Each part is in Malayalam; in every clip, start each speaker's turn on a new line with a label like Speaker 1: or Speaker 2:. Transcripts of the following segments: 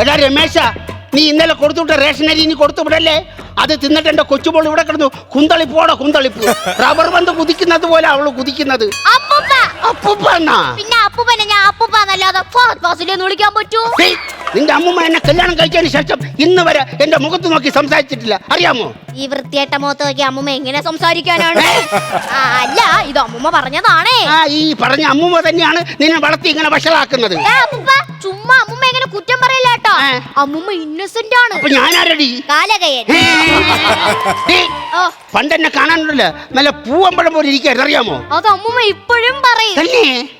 Speaker 1: എടാ രമേശ, നീ ഇന്നലെ കൊടുത്തുവിട്ട റേഷനരി ഇനി കൊടുത്തു വിടല്ലേ? അത് തിന്നിട്ട് എന്റെ കൊച്ചുപോൾ ഇവിടെ കിടന്നു കുന്തളിപ്പോടെ കുന്തളിപ്പ്. റബ്ബർ ബന്ധ് കുതിക്കുന്നത് പോലെ അവള് കുതിക്കുന്നത്. അപ്പൂപ്പ എന്നാ?
Speaker 2: പിന്നെ അപ്പൂപ്പനെ ഞാൻ അപ്പൂപ്പാന്നല്ലാതെ വിളിക്കാൻ പറ്റൂ?
Speaker 1: നിന്റെ അമ്മൂമ്മ എന്നെ കല്യാണം കഴിച്ചതിന് ശേഷം ഇന്ന് വരെ എന്റെ മുഖത്ത് നോക്കി സംസാരിച്ചിട്ടില്ല, അറിയാമോ?
Speaker 2: ഈ വൃത്തിയേട്ട മുഖത്ത് നോക്കി അമ്മൂമ്മ എങ്ങനെ സംസാരിക്കാനാണ്? അല്ല, ഇത് അമ്മൂമ്മ പറഞ്ഞതാണേ.
Speaker 1: ഈ പറഞ്ഞ അമ്മൂമ്മ തന്നെയാണ് നിന്നെ വളർത്തി ഇങ്ങനെ വഷളാക്കുന്നത്.
Speaker 2: ചുമ്മാ അമ്മൂമ്മ എങ്ങനെ കുറ്റം പറയില്ല കേട്ടോ. അമ്മൂമ്മ ഇന്നസെന്റ് ആണ്.
Speaker 1: അപ്പൊ ഞാനാരടി?
Speaker 2: കാലകയൻ.
Speaker 1: പണ്ടെന്നെ കാണാനുണ്ടല്ലോ, നല്ല പൂവമ്പഴം പോലെ ഇരിക്കായിരുന്നു, അറിയാമോ?
Speaker 2: അത് അമ്മൂമ്മ ഇപ്പോഴും പറയും.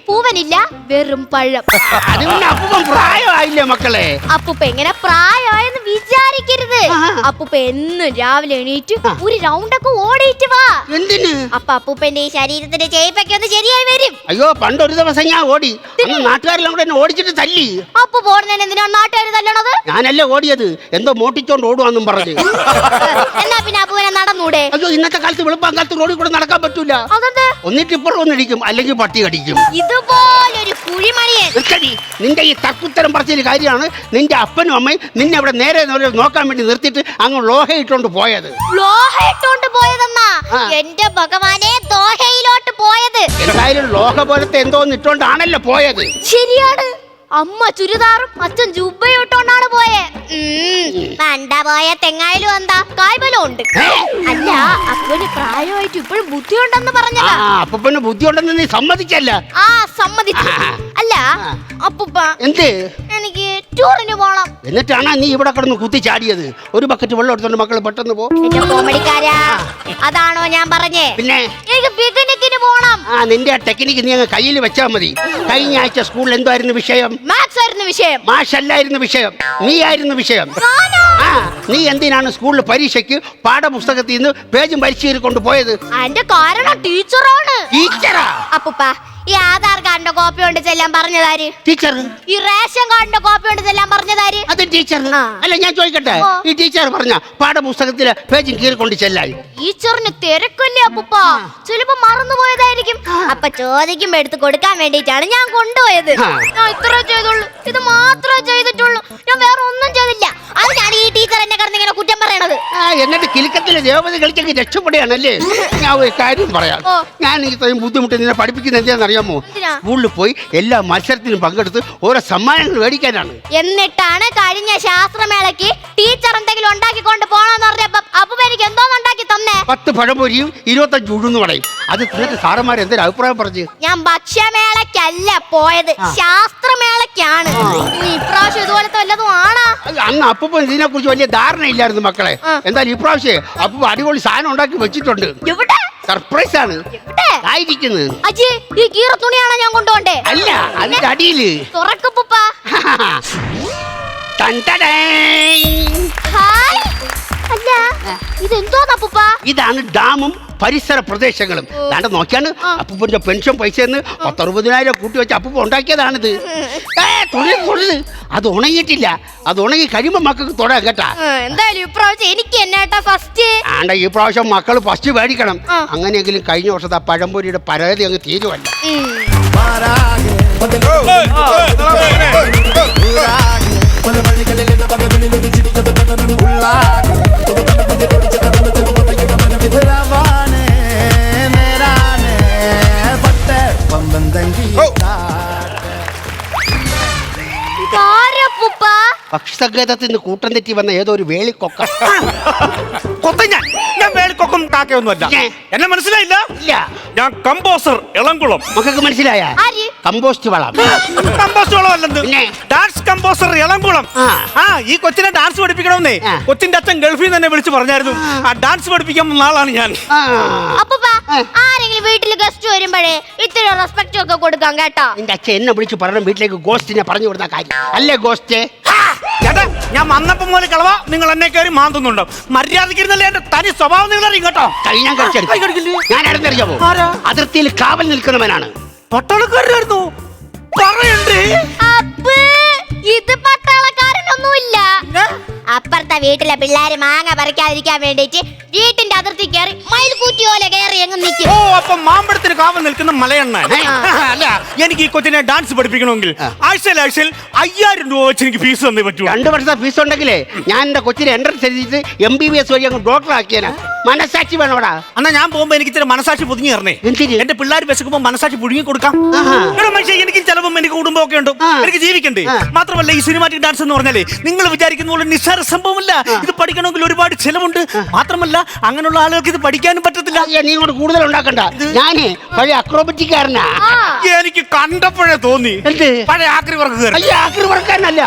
Speaker 2: പൂവനില്ല, വെറും പഴം.
Speaker 1: അത് പിന്നെ അപ്പൂപ്പൻ പ്രായമായില്ലേ മക്കളെ?
Speaker 2: അപ്പൂപ്പ എങ്ങനെ പ്രായമായെന്ന് വിചാരിക്കരുത്. അപ്പൂപ്പ എന്നും രാവിലെ എണീറ്റ് ഒരു റൗണ്ടൊക്കെ ഓടിയിട്ട് വാ.
Speaker 1: എന്തിന്?
Speaker 2: അപ്പൊ അപ്പൂപ്പന്റെ ഈ ശരീരത്തിന്റെ ചേപ്പൊക്കെ ഒന്ന് ശരിയായി വരും.
Speaker 1: അയ്യോ, പണ്ടൊരു ദിവസം ഞാൻ ഓടി, നാട്ടുകാരെല്ലാം കൂടെ എന്നെ ഓടിച്ചിട്ട് തല്ലി.
Speaker 2: അപ്പൊ പോടുന്നതിന് എന്തിനാണ് നാട്ടുകാർ തല്ലണത്?
Speaker 1: ഞാനല്ലേ ഓടിയത്, എന്തോ മോട്ടിച്ചോണ്ട് ഓടുവാന്നും പറഞ്ഞു.
Speaker 2: എന്നാ പിന്നെ അപ്പൂപ്പനെ നടന്നൂടെ?
Speaker 1: അയ്യോ, ഇന്നത്തെ കാലത്ത് വെളുപ്പാൻ കാലത്ത് റോഡിൽ കൂടെ നടക്കാൻ പറ്റൂല. ഒന്നിട്ട് ഇപ്പോഴും ഒന്നിടിക്കും, അല്ലെങ്കിൽ പട്ടി കടിക്കും.
Speaker 2: ഇതുപോലൊരു കുഴിമണിയൻ.
Speaker 1: നിന്റെ ഈ തക്കുത്തരം പറഞ്ഞൊരു കാര്യമാണ് നിന്റെ അപ്പനും അമ്മയും നിന്നെ അവിടെ നേരെ നോക്കാൻ വേണ്ടി നിർത്തിയിട്ട് അങ്ങ് ലോഹ ഇട്ടോണ്ട് പോയത്.
Speaker 2: ലോഹ ഇട്ടോണ്ട് പോയതെന്നാ? എന്റെ ഭഗവാനെ, ദോഹയിലോട്ട് പോയത്.
Speaker 1: എന്തായാലും ലോഹ പോലത്തെ എന്തോന്ന് ഇട്ടോണ്ടാണല്ലോ പോയത്.
Speaker 2: ശരിയാണ്. അമ്മ ചുരിദാറും അച്ഛൻ ജുബ്ബയും ഇട്ടോണ്ടാണ് പോയെ. പണ്ട പോയ തെങ്ങായാലും എന്താ കായ്ബലം ഉണ്ട്. അല്ല, അപ്പന് പ്രായമായിട്ട് ഇപ്പോഴും ബുദ്ധിയുണ്ടെന്ന് പറഞ്ഞതാ.
Speaker 1: അപ്പന് ബുദ്ധിയുണ്ടെന്ന് നീ സമ്മതിച്ചല്ല?
Speaker 2: സമ്മതിച്ചു. അല്ല അപ്പൂപ്പ,
Speaker 1: എന്ത്?
Speaker 2: എനിക്ക് ടൂറിന് പോണം.
Speaker 1: എന്നിട്ടാണ് നീ ഇവിടെ കിടന്ന് കുത്തി ചാടിയത്? ഒരു ബക്കറ്റ് വെള്ളം എടുത്തോണ്ട് മക്കൾ പെട്ടെന്ന് പോ.
Speaker 2: എന്റെ കോമഡിക്കാരാ, അതാണോ ഞാൻ പറഞ്ഞേ?
Speaker 1: പിന്നെ
Speaker 2: എനിക്ക് പിക്നിക്കിന് പോണം.
Speaker 1: നിന്റെ ടെക്നിക്ക് നീ അങ്ങ് കയ്യിൽ വെച്ചാ മതി. കഴിഞ്ഞ ആഴ്ച സ്കൂളിൽ എന്തായിരുന്നു വിഷയം?
Speaker 2: മാത്സ് ആയിരുന്നു വിഷയം.
Speaker 1: മാഷല്ലായിരുന്നു വിഷയം, നീ ആയിരുന്നു വിഷയം. നീ എന്തിനാണ് സ്കൂളിൽ പരീക്ഷയ്ക്ക് പാഠപുസ്തകത്തിൽ നിന്ന് പേജും പരിശീലനം കൊണ്ടുപോയത്?
Speaker 2: അതിന്റെ കാരണം ടീച്ചറാണ്.
Speaker 1: ടീച്ചറാ?
Speaker 2: അപ്പൂപ്പ, ഈ ആധാർ കാർഡിന്റെ കോപ്പി കൊണ്ട് ചെല്ലാൻ പറഞ്ഞതാര്?
Speaker 1: ടീച്ചർ.
Speaker 2: ഈ റേഷൻ കാർഡിന്റെ കോപ്പി കൊണ്ട് ചെല്ലാൻ പറഞ്ഞതാര്?
Speaker 1: അത് ടീച്ചർ. അല്ല, ഞാൻ ചോദിക്കട്ടെ, ഈ ടീച്ചർ പറഞ്ഞ പാഠപുസ്തകത്തിലെ പേജും കീറിക്കൊണ്ട് ചെല്ലായി?
Speaker 2: ടീച്ചറിന് തിരക്കല്ലേ അപ്പൂപ്പ, ചിലപ്പോ മറന്നുപോയതായിരിക്കും. അപ്പൊ ചോദിക്കുമ്പോ എടുത്ത് കൊടുക്കാൻ വേണ്ടിട്ടാണ് ഞാൻ കൊണ്ടുപോയത്. ഞാൻ ഇത്രേ ചെയ്തുള്ളൂ, ഇത് മാത്രമേ ചെയ്തിട്ടുള്ളൂ, ഞാൻ വേറെ ഒന്നും ചെയ്തില്ല. അത് ഞാൻ ഈ ടീച്ചർ എന്നെ കിടന്ന് ഇങ്ങനെ കുറ്റം പറയണത്.
Speaker 1: എന്നിട്ട് കിലുക്കത്തിലെ ദേവത കളിച്ചൊക്കെ രക്ഷപ്പെടുകയാണല്ലേ? ഞാൻ ഒരു കാര്യം പറയാം. ഞാൻ ഇത്രയും ബുദ്ധിമുട്ട് നിന്നെ പഠിപ്പിക്കുന്നത് എന്താണെന്നറിയാമോ? സ്കൂളിൽ പോയി എല്ലാ മത്സരത്തിനും പങ്കെടുത്ത് ഓരോ സമ്മാനങ്ങൾ മേടിക്കാനാണ്.
Speaker 2: എന്നിട്ടാണ് കഴിഞ്ഞ ശാസ്ത്രമേളയ്ക്ക് ടീച്ചർ എന്തെങ്കിലും ഉണ്ടാക്കിക്കൊണ്ട് പോണെന്ന് പറഞ്ഞപ്പോ അപ്പൂപ്പ എനിക്ക് എന്തോന്ന് ഉണ്ടാക്കി തന്നെ?
Speaker 1: 10 പഴംപൊരിയും 25 ഉഴുന്ന് പറയും. അത് തിന്നിട്ട് സാറന്മാർ എന്തൊരു അഭിപ്രായം പറഞ്ഞു?
Speaker 2: ഞാൻ ഭക്ഷ്യമേളക്കല്ല പോയത്, ശാസ്ത്രമേളക്കാണ്. ഇപ്രാവശ്യം ഇതുപോലത്തെ വല്ലതും ആണോ?
Speaker 1: അന്ന് അപ്പൂപ്പ ഇതിനെ കുറിച്ച് വലിയ ധാരണ ഇല്ലായിരുന്നു മക്കളെ. എന്തായാലും ഇപ്രാവശ്യം അപ്പൂപ്പ അടിപൊളി സാധനം ഉണ്ടാക്കി വെച്ചിട്ടുണ്ട്. സർപ്രൈസ് ആണ് ആയിരിക്കുന്നത്.
Speaker 2: ഈ കീറ തുണിയാണോ ഞാൻ കൊണ്ടുപോണ്ടേ?
Speaker 1: അല്ല, അതിന്റെ അടിയില്
Speaker 2: തുറക്കപ്പൂപ്പ. അല്ല, ഇതെന്തോന്നപ്പൂപ്പ?
Speaker 1: ഇതാണ് ഡാമും പരിസര പ്രദേശങ്ങളും. ദാണ്ട നോക്കിയാണ് അപ്പൂപ്പന്റെ പെൻഷൻ പൈസന്ന് 10-60,000 കൂട്ടി വെച്ച് അപ്പൂപ്പ ഉണ്ടാക്കിയതാണിത്. തൊഴിൽ അത് ഉണങ്ങിയിട്ടില്ല, അത് ഉണങ്ങി കഴിയുമ്പോ മക്കൾക്ക് തൊടാൻ കേട്ടാ.
Speaker 2: എന്തായാലും ഇപ്രാവശ്യം എനിക്ക് എന്നാ ഫസ്റ്റ്.
Speaker 1: ആണ്ട, ഈ പ്രാവശ്യം മക്കള് ഫസ്റ്റ് മേടിക്കണം. അങ്ങനെയെങ്കിലും കഴിഞ്ഞ വർഷത്തെ ആ പഴംപൊരിയുടെ പരാതി അങ്ങ് തീരുവല്ല. പക്ഷിസങ്കേതത്തിൽ നിന്ന് കൂട്ടം തെറ്റി വന്ന ഏതോ ഒരു വേളിക്കൊക്ക.
Speaker 3: ഞാൻ വേളിക്കൊക്കും കാക്കയൊന്നുമല്ല. എന്നെ മനസ്സിലായില്ല?
Speaker 1: ഇല്ല,
Speaker 3: ഞാൻ കമ്പോസർ ഇളംകുളം.
Speaker 1: മക്കൾക്ക് മനസ്സിലായ? കമ്പോസ്റ്റ് വളം.
Speaker 3: കമ്പോസ്റ്റ് വളം അല്ലെന്ന്, ഡാൻസ് കമ്പോസർ ഇളംകുളം. ഈ കൊച്ചിനെ ഡാൻസ് പഠിപ്പിക്കണമെന്നേ കൊച്ചിന്റെ അച്ഛൻ ഗൾഫിൽ നിന്ന് തന്നെ വിളിച്ചു പറഞ്ഞായിരുന്നു. ആ ഡാൻസ് പഠിപ്പിക്കാൻ ആളാണ് ഞാൻ.
Speaker 2: ആരെങ്കിലും വീട്ടിൽ ഗസ്റ്റ് വരുമ്പോഴേ ഇത്തിരി റെസ്പെക്ട് ഒക്കെ കൊടുക്കാം കേട്ടോ.
Speaker 1: നിന്റെ അച്ഛൻ എന്നെ വിളിച്ചു പറയണം വീട്ടിലേക്ക് ഗോസ്റ്റിനെ പറഞ്ഞു വിടുന്ന കാര്യം അല്ലേ? ഗോസ്റ്റ്
Speaker 3: ചേട്ടാ, ഞാൻ വന്നപ്പം പോലെ കളവാ നിങ്ങൾ എന്നെ കയറി മാന്തുന്നുണ്ടോ? മര്യാദക്കിരുന്നല്ലേ എന്റെ തനി സ്വഭാവം നിങ്ങൾ അറിയും കേട്ടോ.
Speaker 1: ഞാൻ ആരെന്നറിയാമോ? അതിർത്തിയിൽ കാവൽ നിൽക്കുന്നവനാണ്.
Speaker 3: പട്ടാളക്കാരനായിരുന്നു പറയണ്ടേ?
Speaker 2: ഇത് പട്ടാളക്കാരനൊന്നുമില്ല. അപ്പുറത്തെ വീട്ടിലെ പിള്ളേര് മാങ്ങ പറിക്കാതിരിക്കാൻ വേണ്ടിട്ട് വീട്ടിന്റെ അതിർത്തി മാമ്പഴത്തിൽ കയറി മയിൽക്കൂറ്റി പോലെ കയറി അങ്ങ് നിൽക്കും.
Speaker 3: ഓ അപ്പൊ മാമ്പഴത്തിന് കാവൽ നിൽക്കുന്ന മലയണ്ണ. അല്ല എനിക്ക് ഈ കൊച്ചിനെ ഡാൻസ് പഠിപ്പിക്കണമെങ്കിൽ ആഴ്ചയിൽ 5000 രൂപ വെച്ച് എനിക്ക് ഫീസ് തന്നേ പറ്റൂ.
Speaker 1: 2 വർഷത്തെ ഫീസ് ഉണ്ടെങ്കിലേ ഞാൻ എന്റെ കൊച്ചിനെ എൻട്രൻസ് എഴുതിയിട്ട് MBBS വഴി അങ്ങ് ഡോക്ടർ ആക്കിയാനാ. മനസാക്ഷി വേണോടാ.
Speaker 3: എന്നാ ഞാൻ പോകുമ്പോ എനിക്ക് ഇച്ചിരി മനസാക്ഷി പൊതിഞ്ഞു തരണേ.
Speaker 1: എന്തിന്?
Speaker 3: എന്റെ പിള്ളേർ വിശക്കുമ്പോ മനസാക്ഷി പുഴുങ്ങി കൊടുക്കാം. മനുഷ്യ എനിക്ക് ചിലപ്പം എനിക്ക് കുടുംബം ഒക്കെ ഉണ്ട്, എനിക്ക് ജീവിക്കണ്ടേ. മാത്രമല്ല ഈ സിനിമാറ്റിക് ഡാൻസ് എന്ന് പറഞ്ഞാലേ നിങ്ങൾ വിചാരിക്കുന്ന പോലെ നിസ്സാര സംഭവമല്ല. ഇത് പഠിക്കണമെങ്കിൽ ഒരുപാട് ചെലവുണ്ട്. മാത്രമല്ല അങ്ങനെയുള്ള ആളുകൾക്ക് ഇത് പഠിക്കാനും പറ്റത്തില്ല.
Speaker 1: നീ കൊണ്ട് കൂടുതൽ ഉണ്ടാക്കണ്ട. ഞാനേ പഴയ അക്രോബറ്റിക്കാരനാ.
Speaker 3: എനിക്ക് കണ്ടപ്പോഴേ തോന്നി പഴയ ആക്രി വർക്കുകാരൻ.
Speaker 1: ആക്രി വർക്കാരനല്ല,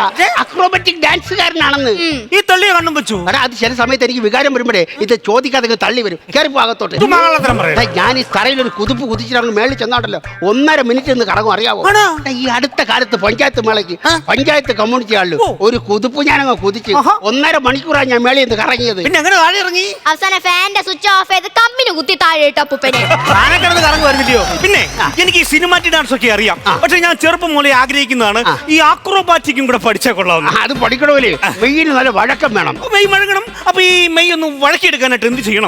Speaker 1: അക്രോബറ്റിക് ഡാൻസുകാരനാണെന്ന്.
Speaker 3: ഈ തള്ളിയ കണ്ണും വെച്ചു.
Speaker 1: അത് ചില സമയത്ത് എനിക്ക് വികാരം വരുമ്പോഴേ ഇത് ചോദിക്കാതെ തള്ളി വരും. കയറിപ്പോ അകത്തോട്ട്. ഞാൻ ഈ തറയിൽ ഒരു കുതിപ്പ് കുതിച്ചിട്ട് അങ്ങ് മേളിൽ ചെന്നാട്ടല്ലോ 1.5 മിനിറ്റ് നിന്ന് കറങ്ങും. അറിയാവോ? ഈ അടുത്ത കാലത്ത് പഞ്ചായത്ത് മേളയ്ക്ക് പഞ്ചായത്ത് കമ്മ്യൂണിറ്റി ഹാളിൽ ഒരു കുതിപ്പ് ഞാനങ്ങ് കുതിച്ച് 1.5 മണിക്കൂറാണ് ഞാൻ മേളിൽ നിന്ന് കറങ്ങിയത്.
Speaker 3: പിന്നെ എങ്ങനെ താഴെ ഇറങ്ങി?
Speaker 2: അവസാനം ഫാന്റെ സ്വിച്ച് ഓഫ് ചെയ്ത് കമ്പിന് കുത്തി താഴെ ഇട്ടു അപ്പൂപ്പനെ.
Speaker 3: കിടന്ന് കറങ്ങി വരുന്നില്ലയോ? പിന്നെ എനിക്ക് ഈ സിനിമാറ്റിക് ഡാൻസ് ഒക്കെ അറിയാം. പക്ഷെ ഞാൻ ചെറുപ്പം മുതലേ ആഗ്രഹിക്കുന്നതാണ് ഈ ആക്രോബാറ്റിക്കും കൂടെ പഠിച്ചാൽ കൊള്ളാവുന്ന.
Speaker 1: അത് പഠിക്കണമല്ലേ? മെയ്യിന് നല്ല വഴക്കം വേണം.
Speaker 3: മെയ് വഴങ്ങണം. അപ്പൊ ഈ മെയ് ഒന്ന് വഴക്കിയെടുക്കാനായിട്ട് എന്ത് ചെയ്യണം?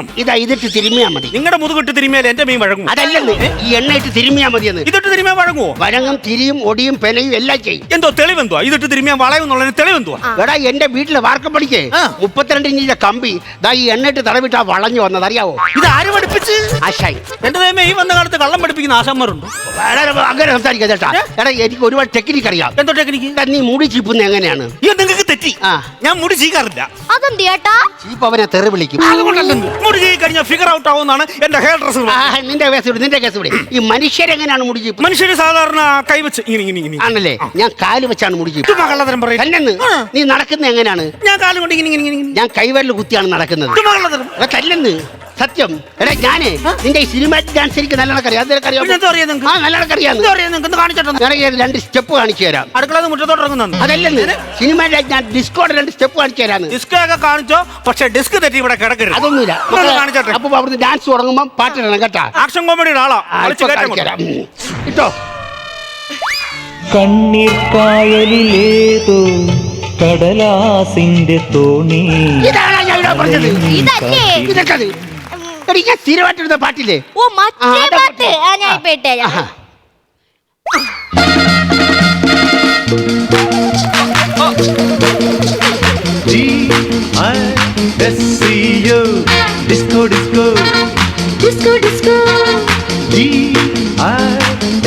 Speaker 1: ഇതിട്ട് തിരുമിയാ മതി.
Speaker 3: നിങ്ങളുടെ മുതുകിട്ട് തിരുമിയാൽ എന്റെ മെയ് വഴങ്ങും.
Speaker 1: അതല്ലെന്ന്, ഈ എണ്ണയിട്ട് തിരുമിയാ മതിയെന്ന്.
Speaker 3: ഇതിട്ട് തിരുമിയാ വഴങ്ങുമോ?
Speaker 1: വഴങ്ങും, തിരിയും, ഒടിയും, പെനയും എല്ലാം ചെയ്യും.
Speaker 3: എന്തോ തെളിവെന്തോ? ഇതിട്ട് തിരുമിയാ വളയുന്നുള്ളതിന് തെളിവെന്തോ?
Speaker 1: എടാ എന്റെ വീട്ടിലെ വാർക്കപ്പടിക്ക് 32 ഇഞ്ചിന്റെ കമ്പി ദാ ഈ എണ്ണയിട്ട് തടവിട്ടാ വളഞ്ഞു വന്നത്. അറിയാവോ?
Speaker 3: ഇത് ആര് പഠിപ്പിച്ച്?
Speaker 1: ആശായി.
Speaker 3: എന്റെ ദൈവമേ, ഈ വന്ന കാലത്ത് കള്ളം പഠിപ്പിക്കുന്ന ആശാന്മാരുണ്ട്.
Speaker 1: അങ്ങനെ സംസാരിക്കാ ചേട്ടാ. എടാ എനിക്ക് ഒരുപാട് ടെക്നിക്ക് അറിയാം.
Speaker 3: എന്തോ ടെക്നിക്ക്?
Speaker 1: നീ മുടി ചീപ്പുന്ന എങ്ങനെയാണ്?
Speaker 3: നിങ്ങൾക്ക് തെറ്റി. ഞാൻ മുടി ചീക്കാറില്ല.
Speaker 2: അതെന്ത് ചേട്ടാ?
Speaker 1: ചീപ്പ് അവനെ തെറി വിളിക്കും.
Speaker 3: അതുകൊണ്ടല്ലെന്ന്. മുടി ചീക്കി കഴിഞ്ഞാൽ ഫിഗർ ഔട്ട് ആവുമെന്നാണ് എന്റെ ഹെയർ ഡ്രസ്.
Speaker 1: നിന്റെ കേസ് ഇവിടെ. ഈ മനുഷ്യരെങ്ങനെയാണ് മുടി ചീപ്പ്?
Speaker 3: മനുഷ്യര് സാധാരണ കൈവച്ച് ഇങ്ങനെ
Speaker 1: ആണല്ലേ? ഞാൻ കാല് വെച്ചാണ് മുടി ചീപ്പ്.
Speaker 3: കള്ളത്തരം പറയും.
Speaker 1: തന്നെന്ന്. നീ നടക്കുന്ന എങ്ങനെയാണ്?
Speaker 3: ഞാൻ കാലം കൊണ്ട് ഇങ്ങനെ.
Speaker 1: ഞാൻ കൈവരൽ കുത്തിയാണ് നടക്കുന്നത്. തല്ലെന്ന്. സത്യം. എടാ ഞാനേ നിന്റെ ഈ സിനിമാറ്റിക് ഡാൻസ് എനിക്ക് നല്ലോണം അറിയാം. നല്ലോണം അറിയാം. 2 സ്റ്റെപ്പ് കാണിച്ചു തരാം.
Speaker 3: അടുക്കള മുറ്റത്തോട്ട് ഇറങ്ങുന്നു.
Speaker 1: അതല്ലെന്ന്, സിനിമാറ്റിക് ഞാൻ ഡിസ്കോടെ 2 സ്റ്റെപ്പ് കാണിച്ചു തരാന്ന്.
Speaker 3: ഡിസ്ക് ഒക്കെ കാണിച്ചോ, പക്ഷെ ഡിസ്ക് തെറ്റി ഇവിടെ കിടക്കരുത്.
Speaker 1: അതൊന്നുമില്ല.
Speaker 3: കാണിച്ചോട്ടെ.
Speaker 1: അപ്പൊ അവിടുന്ന് ഡാൻസ് തുടങ്ങുമ്പോ പാട്ടിടണം കേട്ടാ.
Speaker 3: ആക്ഷൻ കോമഡിയുടെ ആളാ.
Speaker 1: ഇട്ടോ.
Speaker 4: കണ്ണീർ കായലിലേതോ കടലാസിന്റെ തോണി.
Speaker 1: ഇതാണ് ഞാൻ ഇവിടെ പറഞ്ഞത്.
Speaker 2: ഇതല്ലേ?
Speaker 1: ഇതൊക്കെ ഞാൻ സ്ഥിരമായിട്ടിരുന്ന പാട്ടില്ലേ?
Speaker 2: ഓ മറ്റേ പാട്ട്. ഞാൻ ഇപ്പൊ ഇട്ടേരാ.
Speaker 4: DISCO disco disco
Speaker 2: disco disco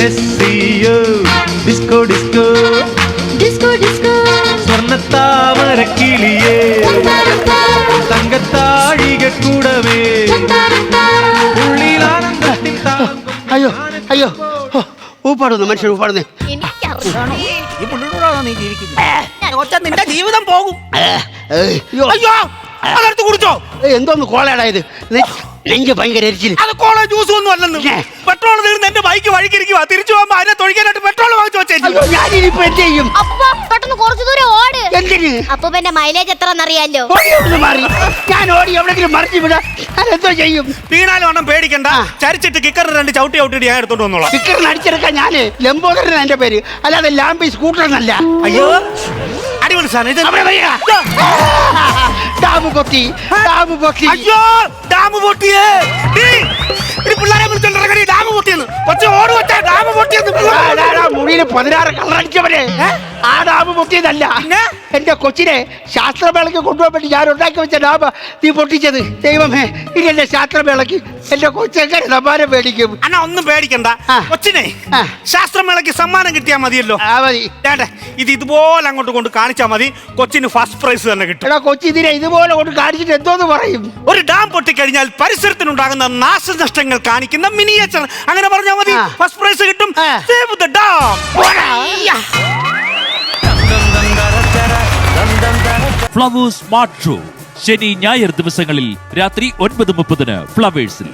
Speaker 4: DISCO disco disco
Speaker 2: disco disco
Speaker 4: സ്വർണ്ണത്താമര കിളിയേ തങ്കത്താഴിക കൂടവേ ഉള്ളിലാനന്ദത്തിൻ താളം.
Speaker 1: അയ്യോ അയ്യോ ഊപ്പാടുന്നു മനുഷ്യൻ ഊപ്പാടുന്നു.
Speaker 2: എനിക്കറിയണം.
Speaker 3: ഈ പുള്ളിയോടാണോ നീ ജീവിക്കുന്നത്? നിന്റെ ജീവിതം പോകും.
Speaker 1: അയ്യോ
Speaker 3: അതെടുത്ത് കുടിച്ചോ.
Speaker 1: എന്തോന്ന് കോളേടായത്? നെഞ്ച് ഭയങ്കര എരിച്ചിൽ.
Speaker 3: അത് കോള ജ്യൂസ് ഒന്നും അല്ലെന്ന്. പെട്രോൾ തീർന്ന് എന്റെ ബൈക്ക് വഴിക്കിരിക്കുക. തിരിച്ചു പോകുമ്പോ അതിനെ തൊഴിക്കാനായിട്ട് പെട്രോൾ വാങ്ങിച്ചു വെച്ചേക്കും.
Speaker 1: ഞാനിപ്പോ എന്ത് ചെയ്യും?
Speaker 2: അപ്പ പെട്ടെന്ന് കുറച്ചു ദൂരം ഓട്.
Speaker 1: എന്തിന്?
Speaker 2: അപ്പൂപ്പന്റെ മൈലേജ് എത്രന്നറിയാലോ?
Speaker 1: മാറി ഞാൻ ഓടി എവിടെങ്കിലും മറിഞ്ഞു വിടാ. അതെന്തോ ചെയ്യും?
Speaker 3: വീണാലും വേണം പേടിക്കണ്ട. ചരിച്ചിട്ട് കിക്കറിന് 2 ചവിട്ടി ഞാൻ എടുത്തോണ്ട് വന്നോളാം.
Speaker 1: കിക്കറിന് അടിച്ചെടുക്കാൻ ഞാന് ലംബോദരൻ എന്റെ പേര്, അല്ലാതെ ലാംബി സ്കൂട്ടർ എന്നല്ല.
Speaker 3: അയ്യോ അടിപൊളി സാധനം ഇത്.
Speaker 1: ഡാമ് പൊട്ടി.
Speaker 3: അയ്യോ ഡാമ് പൊട്ടിയേ. പിള്ളേരെ വിളിച്ചോണ്ടിറങ്ങി ഡാമ് പൊട്ടിയെന്ന്. കൊച്ചു ഓട് വെച്ചാ ഡാമ് പൊട്ടിയെന്ന്.
Speaker 1: മുടിയിൽ 16 കളർ അടിച്ചവരെ ആ ഡാമ് പൊട്ടിയതല്ല. എന്റെ കൊച്ചിനെ ശാസ്ത്രമേളയ്ക്ക് കൊണ്ടുപോകാൻ വേണ്ടി ഞാൻ ഉണ്ടാക്കി വെച്ച ഡാമ നീ പൊട്ടിച്ചത്. ദൈവമേ, ഇനി എന്റെ ശാസ്ത്രമേളയ്ക്ക് എന്റെ കൊച്ചെങ്ങനെ സമ്മാനം മേടിക്കും?
Speaker 3: അണ്ണാ ഒന്നും പേടിക്കണ്ട. കൊച്ചിനെ ശാസ്ത്രമേളയ്ക്ക് സമ്മാനം കിട്ടിയാൽ മതിയല്ലോ.
Speaker 1: മതി.
Speaker 3: ഇത് ഇതുപോലെ അങ്ങോട്ട് കൊണ്ട് കാണിച്ചാൽ മതി. കൊച്ചിന് ഫസ്റ്റ് പ്രൈസ് തന്നെ കിട്ടും.
Speaker 1: എടാ കൊച്ചി ഇതിനെ ഇതുപോലെ കൊണ്ട് കാണിച്ചിട്ട് എന്തോന്ന് പറയും?
Speaker 3: ഒരു ഡാം പൊട്ടിക്കഴിഞ്ഞാൽ പരിസരത്തിനുണ്ടാകുന്ന നാശനഷ്ടങ്ങൾ കാണിക്കുന്ന മിനിയേച്ചർ അങ്ങനെ പറഞ്ഞാൽ മതി. ഫസ്റ്റ് പ്രൈസ് കിട്ടും. Save the dam.
Speaker 5: Flowers smart show ശനി ഞായർ ദിവസങ്ങളിൽ രാത്രി 9:30 ഫ്ലവേഴ്സിൽ.